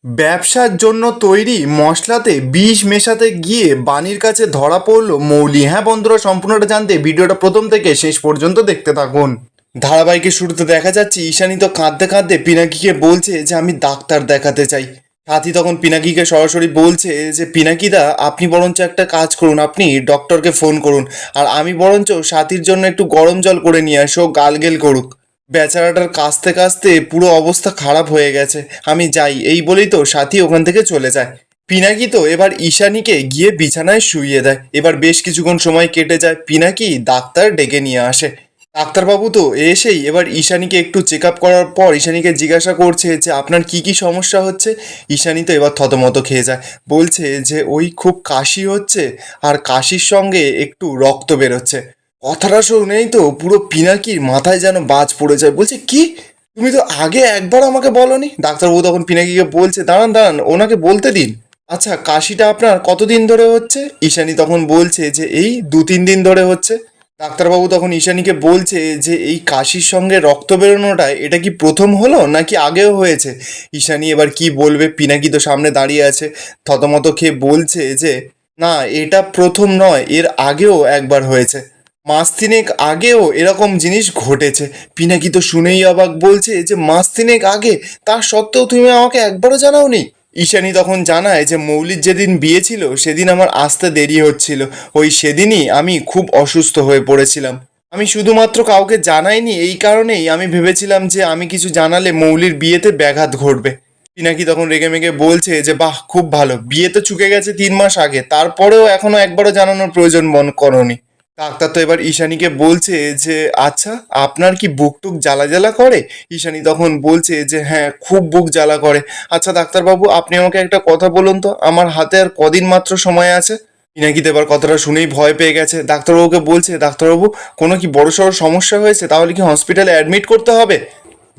ব্যবসার জন্য তৈরি মশলাতে বিষ মেশাতে গিয়ে বাণীর কাছে ধরা পড়ল মৌলি। হ্যাঁ বন্ধুরা, সম্পূর্ণটা জানতে ভিডিওটা প্রথম থেকে শেষ পর্যন্ত দেখতে থাকুন। ধারাবাহিকের শুরুতে দেখা যাচ্ছে ঈশানী তো কাঁদতে কাঁদতে পিনাকিকে বলছে যে আমি ডাক্তার দেখাতে চাই। সাথী তখন পিনাকিকে সরাসরি বলছে যে পিনাকিদা, আপনি বরঞ্চ একটা কাজ করুন, আপনি ডক্টরকে ফোন করুন, আর আমি বরঞ্চ সাথীর জন্য একটু গরম জল করে নিয়ে আসো, গালগেল করুক। বেচারাটার কাঁচতে কাঁচতে পুরো অবস্থা খারাপ হয়ে গেছে, আমি যাই, এই বলেই তো সাথী ওখান থেকে চলে যায়। পিনাকি তো এবার ঈশানীকে গিয়ে বিছানায় শুইয়ে দেয়। এবার বেশ কিছুক্ষণ সময় কেটে যায়, পিনাকি ডাক্তার ডেকে নিয়ে আসে। ডাক্তারবাবু তো এসেই এবার ঈশানীকে একটু চেক আপ করার পর ঈশানীকে জিজ্ঞাসা করছে যে আপনার কি কি সমস্যা হচ্ছে। ঈশানী তো এবার থতমত খেয়ে যায়, বলছে যে ওই খুব কাশি হচ্ছে, আর কাশির সঙ্গে একটু রক্ত বেরোচ্ছে। কথাটা শুনেই তো পুরো পিনাকির মাথায় যেন বাজ পড়ে যায়, বলছে কি, তুমি তো আগে একবার আমাকে বলনি। ডাক্তারবাবু তখন পিনাকিকে বলছে দাঁড়ান দাঁড়ান, ওনাকে বলতে দিন। আচ্ছা, কাশিটা আপনার কতদিন ধরে হচ্ছে? ঈশানী তখন বলছে যে এই 2-3 দিন ধরে হচ্ছে। ডাক্তারবাবু তখন ঈশানীকে বলছে যে এই কাশির সঙ্গে রক্ত বেরোনোটা এটা কি প্রথম হলো নাকি আগেও হয়েছে? ঈশানী এবার কি বলবে, পিনাকি তো সামনে দাঁড়িয়ে আছে, থতমত খেয়ে বলছে যে না, এটা প্রথম নয়, এর আগেও একবার হয়েছে, মাস 3 আগেও এরকম জিনিস ঘটেছে। পিনাকি তো শুনেই অবাক, বলছে যে মাস 3 আগে, তা সত্ত্বেও তুমি আমাকে একবারও জানাওনি। ঈশানী তখন জানায় যে মৌলির যেদিন বিয়ে ছিল সেদিন আমার আসতে দেরি হচ্ছিল, ওই সেদিনই আমি খুব অসুস্থ হয়ে পড়েছিলাম। আমি শুধুমাত্র কাউকে জানাইনি, এই কারণেই আমি ভেবেছিলাম যে আমি কিছু জানালে মৌলির বিয়েতে ব্যাঘাত ঘটবে। পিনাকি তখন রেগেমেগে বলছে যে বাহ, খুব ভালো, বিয়ে তো চুকে গেছে 3 মাস আগে, তারপরেও এখনো একবারও জানানোর প্রয়োজন মনে করনি। ডাক্তার তো এবার ঈশানীকে বলছে যে আচ্ছা, আপনার কি বুক টুক জ্বালা জ্বালা করে? ঈশানী তখন বলছে যে হ্যাঁ, খুব বুক জ্বালা করে। আচ্ছা ডাক্তারবাবু, আপনি আমাকে একটা কথা বলুন তো, আমার হাতে আর কদিন মাত্র সময় আছে? পিনাকি তো এবার কথাটা শুনেই ভয় পেয়ে গেছে। ডাক্তারবাবুকে বলছে ডাক্তারবাবু, কোনো কি বড়সড় সমস্যা হয়েছে? তাহলে কি হসপিটালে অ্যাডমিট করতে হবে?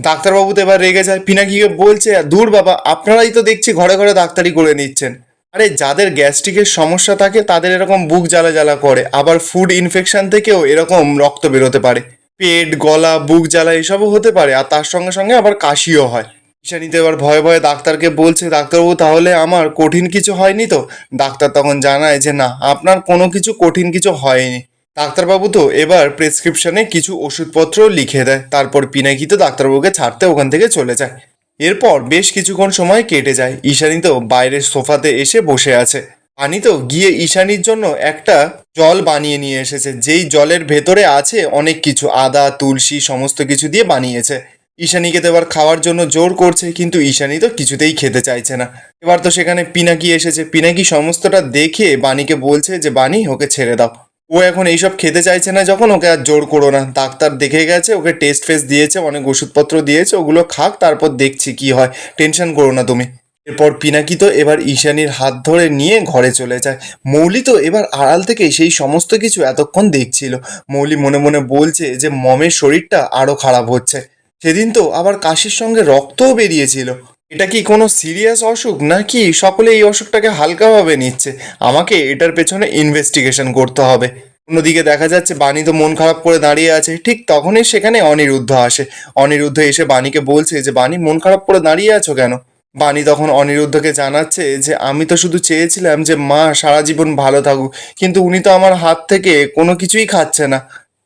ডাক্তারবাবু তো এবার রেগে যায়, পিনাকিকে বলছে দূর বাবা, আপনারাই তো দেখছি ঘরে ঘরে ডাক্তারি করে নিচ্ছেন। আরে যাদের গ্যাস্ট্রিকের সমস্যা থাকে তাদের এরকম বুক জ্বালা জ্বালা করে, আবার ফুড ইনফেকশন থেকেও এরকম রক্ত বেরোতে পারে, পেট গলা বুক জ্বালা এসবও হতে পারে, আর তার সঙ্গে সঙ্গে আবার কাশিও হয়। ঈশানীতে এবার ভয়ে ভয়ে ডাক্তারকে বলছে ডাক্তারবাবু, তাহলে আমার কঠিন কিছু হয়নি তো? ডাক্তার তখন জানায় যে না, আপনার কোনো কিছু কঠিন কিছু হয়নি। ডাক্তারবাবু তো এবার প্রেসক্রিপশনে কিছু ওষুধপত্র লিখে দেয়, তারপর পিনাকি তো ডাক্তারবাবুকে ছাড়তে ওখান থেকে চলে যায়। এরপর বেশ কিছুক্ষণ সময় কেটে যায়, ঈশানী তো বাইরের সোফাতে এসে বসে আছে। আনি তো গিয়ে ঈশানীর জন্য একটা জল বানিয়ে নিয়ে এসেছে, যেই জলের ভেতরে আছে অনেক কিছু, আদা তুলসী সমস্ত কিছু দিয়ে বানিয়েছে। ঈশানীকে তো এবার খাওয়ার জন্য জোর করছে, কিন্তু ঈশানী তো কিছুতেই খেতে চাইছে না। এবার তো সেখানে পিনাকি এসেছে, পিনাকি সমস্তটা দেখে বাণীকে বলছে যে বাণী, ওকে ছেড়ে দাও, ও এখন এইসব খেতে চাইছে না যখন, ওকে আর জোর করো না। ডাক্তার দেখে গেছে, ওকে টেস্ট ফেস্ট দিয়েছে, অনেক ওষুধপত্র দিয়েছে, ওগুলো খাক, তারপর দেখছি কি হয়, টেনশন করো না তুমি। এরপর পিনাকি তো এবার ঈশানীর হাত ধরে নিয়ে ঘরে চলে যায়। মৌলি তো এবার আড়াল থেকে সেই সমস্ত কিছু এতক্ষণ দেখছিল। মৌলি মনে মনে বলছে যে মমের শরীরটা আরো খারাপ হচ্ছে, সেদিন তো আবার কাশির সঙ্গে রক্তও বেরিয়েছিল। এটা কি কোনো সিরিয়াস অসুখ নাকি সকলে এই অসুখটাকে হালকাভাবে নিচ্ছে? আমাকে এটার পেছনে ইনভেস্টিগেশন করতে হবে। অন্যদিকে দেখা যাচ্ছে বাণী তো মন খারাপ করে দাঁড়িয়ে আছে, ঠিক তখনই সেখানে অনিরুদ্ধ আসে। অনিরুদ্ধ এসে বাণীকে বলছে যে বাণী, মন খারাপ করে দাঁড়িয়ে আছো কেন? বাণী তখন অনিরুদ্ধকে জানাচ্ছে যে আমি তো শুধু চেয়েছিলাম যে মা সারা জীবন ভালো থাকুক, কিন্তু উনি তো আমার হাত থেকে কোনো কিছুই খাচ্ছে না।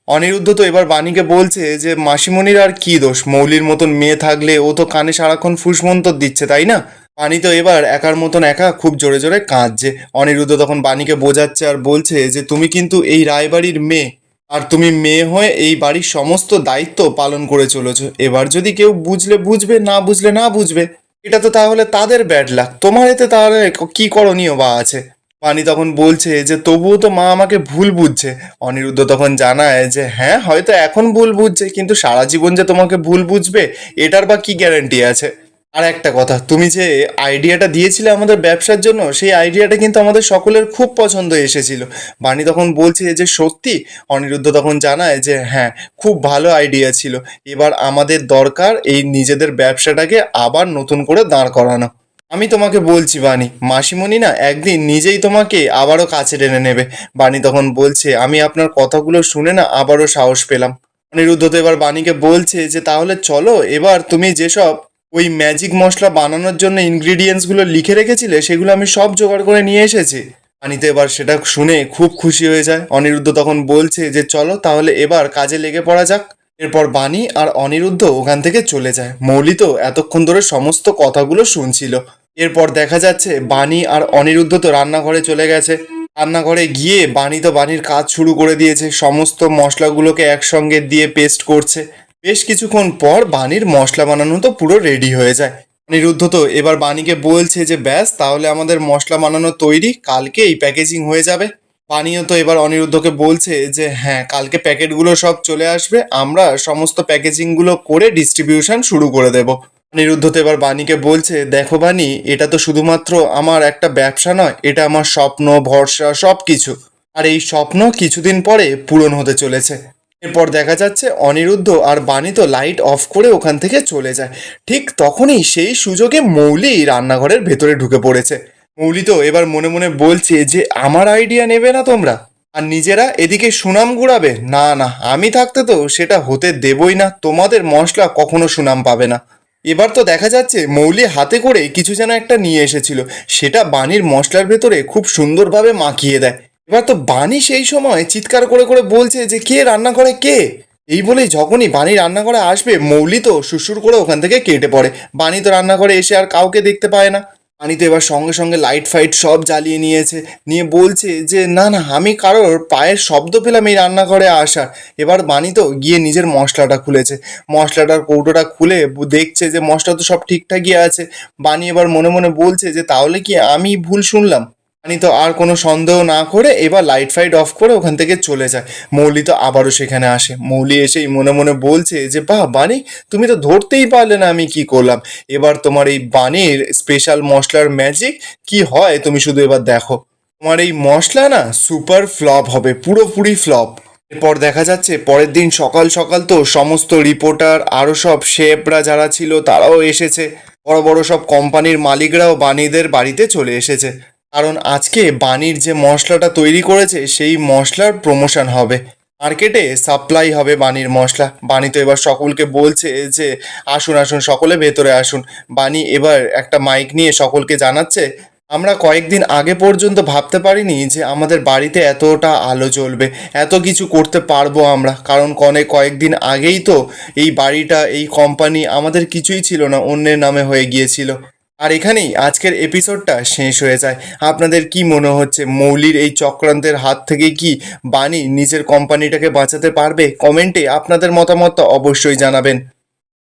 অনিরুদ্ধ তো এবার বাণীকে বলছে যে মাসিমণির আর কি দোষ, মৌলির মতন মেয়ে থাকলে ও তো কানে সারাক্ষণ ফুসমন্তর দিচ্ছে, তাই না? বাণী তো এবার একার মতন একা খুব জোরে জোরে কাঁদছে। অনিরুদ্ধ তখন বাণীকে বোঝাচ্ছে আর বলছে যে তুমি কিন্তু এই রায়বাড়ির মেয়ে, আর তুমি মেয়ে হয়ে এই বাড়ির সমস্ত দায়িত্ব পালন করে চলেছো। এবার যদি কেউ বুঝলে বুঝবে, না বুঝলে না বুঝবে, এটা তো তাহলে তাদের ব্যাড লাক, তোমার এতে তাহলে কি করণীয় বা আছে? বাণী তখন বলছে যে তবুও তো মা আমাকে ভুল বুঝছে। অনিরুদ্ধ তখন জানায় যে হ্যাঁ, হয়তো এখন ভুল বুঝছে, কিন্তু সারা জীবন যে তোমাকে ভুল বুঝবে এটার বা কি গ্যারান্টি আছে? আর একটা কথা, তুমি যে আইডিয়াটা দিয়েছিলে আমাদের ব্যবসার জন্য, সেই আইডিয়াটা কিন্তু আমাদের সকলের খুব পছন্দ এসেছিল। বাণী তখন বলছে যে সত্যি? অনিরুদ্ধ তখন জানায় যে হ্যাঁ, খুব ভালো আইডিয়া ছিল, এবার আমাদের দরকার এই নিজেদের ব্যবসাটাকে আবার নতুন করে দাঁড় করানো। আমি তোমাকে বলছি বাণী, মাসিমণি না একদিন নিজেই তোমাকে আবারও কাছে টেনে নেবে। বাণী তখন বলছে আমি আপনার কথাগুলো শুনে না আবারও সাহস পেলাম। অনিরুদ্ধ তো এবার বাণীকে বলছে যে তাহলে চলো, এবার তুমি যেসব ওই ম্যাজিক মশলা বানানোর জন্য ইনগ্রিডিয়েন্টসগুলো লিখে রেখেছিলে, সেগুলো আমি সব জোগাড় করে নিয়ে এসেছি। বানি তো এবার সেটা শুনে খুব খুশি হয়ে যায়। অনিরুদ্ধ তখন বলছে যে চলো তাহলে এবার কাজে লেগে পড়া যাক। এরপর বানি আর অনিরুদ্ধ ওখান থেকে চলে যায়। মৌলি তো এতক্ষণ ধরে সমস্ত কথাগুলো শুনছিল। এরপর দেখা যাচ্ছে বানি আর অনিরুদ্ধ তো রান্নাঘরে চলে গেছে। রান্নাঘরে গিয়ে বানি তো বানির কাজ শুরু করে দিয়েছে, সমস্ত মশলাগুলোকে একসঙ্গে দিয়ে পেস্ট করছে। বেশ কিছুক্ষণ পর বানির মশলা বানানো তো পুরো রেডি হয়ে যায়। অনিরুদ্ধ তো এবার বানিকে বলছে যে ব্যাস তাহলে আমাদের মশলা বানানো তৈরি, কালকে এই প্যাকেজিং হয়ে যাবে। বানিও তো এবার অনিরুদ্ধকে বলছে যে হ্যাঁ কালকে প্যাকেটগুলো সব চলে আসবে, আমরা সমস্ত প্যাকেজিংগুলো করে ডিস্ট্রিবিউশন শুরু করে দেব। অনিরুদ্ধ তো এবার বানিকে বলছে দেখো বানি, এটা তো শুধুমাত্র আমার একটা ব্যবসা নয়, এটা আমার স্বপ্ন, ভরসা, সব কিছু। আর এই স্বপ্ন কিছুদিন পরে পূরণ হতে চলেছে। এরপর দেখা যাচ্ছে অনিরুদ্ধ আর বানি তো লাইট অফ করে ওখান থেকে চলে যায়। ঠিক তখনই সেই সুযোগে মৌলি রান্নাঘরের ভেতরে ঢুকে পড়েছে। মৌলি তো এবার মনে মনে বলছে যে আমার আইডিয়া নেবে না তোমরা, আর নিজেরা এদিকে সুনাম কুড়াবে? না না, আমি থাকতে তো সেটা হতে দেবই না, তোমাদের মশলা কখনো সুনাম পাবে না। এবার তো দেখা যাচ্ছে মৌলি হাতে করে কিছু যেন একটা নিয়ে এসেছিল, সেটা বানির মশলার ভেতরে খুব সুন্দরভাবে মাখিয়ে দেয়। এবার তো বানি সেই সময় চিৎকার করে করে বলছে যে কে রান্নাঘরে, কে? এই বলেই যখনই বানি রান্নাঘরে আসবে মৌলি তো সুসুর করে ওখান থেকে কেটে পড়ে। বানি তো রান্নাঘরে এসে আর কাউকে দেখতে পায় না। বানি তো এবার সঙ্গে সঙ্গে লাইট ফাইট সব জ্বালিয়ে নিয়েছে, নিয়ে বলছে যে না না, আমি কারোর পায়ের শব্দ পেলাম এই রান্নাঘরে আসার। এবার বানি তো গিয়ে নিজের মশলাটা খুলেছে, মশলাটার কৌটোটা খুলে দেখছে যে মশলা তো সব ঠিকঠাকই আছে। বানি এবার মনে মনে বলছে যে তাহলে কি আমি ভুল শুনলাম? বানি তো আর কোনো সন্দেহ না করে এবার লাইট ফাইট অফ করে ওখান থেকে চলে যায়। মৌলি তো আবারও সেখানে আসে। মৌলি এসেই মনে মনে বলছে যে বাহ বানি, তুমি তো ধরতেই পারলে না আমি কি করলাম। এবার তোমার এই বানির স্পেশাল মশলার ম্যাজিক কি হয় তুমি শুধু এবার দেখো। তোমার এই মশলা না সুপার ফ্লপ হবে, পুরোপুরি ফ্লপ। এরপর দেখা যাচ্ছে পরের দিন সকাল সকাল তো সমস্ত রিপোর্টার আরও সব শেফরা যারা ছিল তারাও এসেছে। বড় বড় সব কোম্পানির মালিকরাও বানিদের বাড়িতে চলে এসেছে, কারণ আজকে বানির যে মশলাটা তৈরি করেছে সেই মশলার প্রমোশন হবে, মার্কেটে সাপ্লাই হবে বানির মশলা। বানি তো এবার সকলকে বলছে যে আসুন আসুন সকলে ভেতরে আসুন। বানি এবার একটা মাইক নিয়ে সকলকে জানাচ্ছে আমরা কয়েকদিন আগে পর্যন্ত ভাবতে পারিনি যে আমাদের বাড়িতে এতটা আলো জ্বলবে, এত কিছু করতে পারবো আমরা, কারণ কয়েকদিন আগেই তো এই বাড়িটা, এই কোম্পানি আমাদের কিছুই ছিল না, অন্যের নামে হয়ে গিয়েছিল। আর এখানেই আজকের এপিসোডটা শেষ হয়ে যায়। আপনাদের কি মনে হচ্ছে মৌলির এই চক্রান্তের হাত থেকে কি বানি নিজের কোম্পানিটাকে বাঁচাতে পারবে? কমেন্টে আপনাদের মতামত অবশ্যই জানাবেন।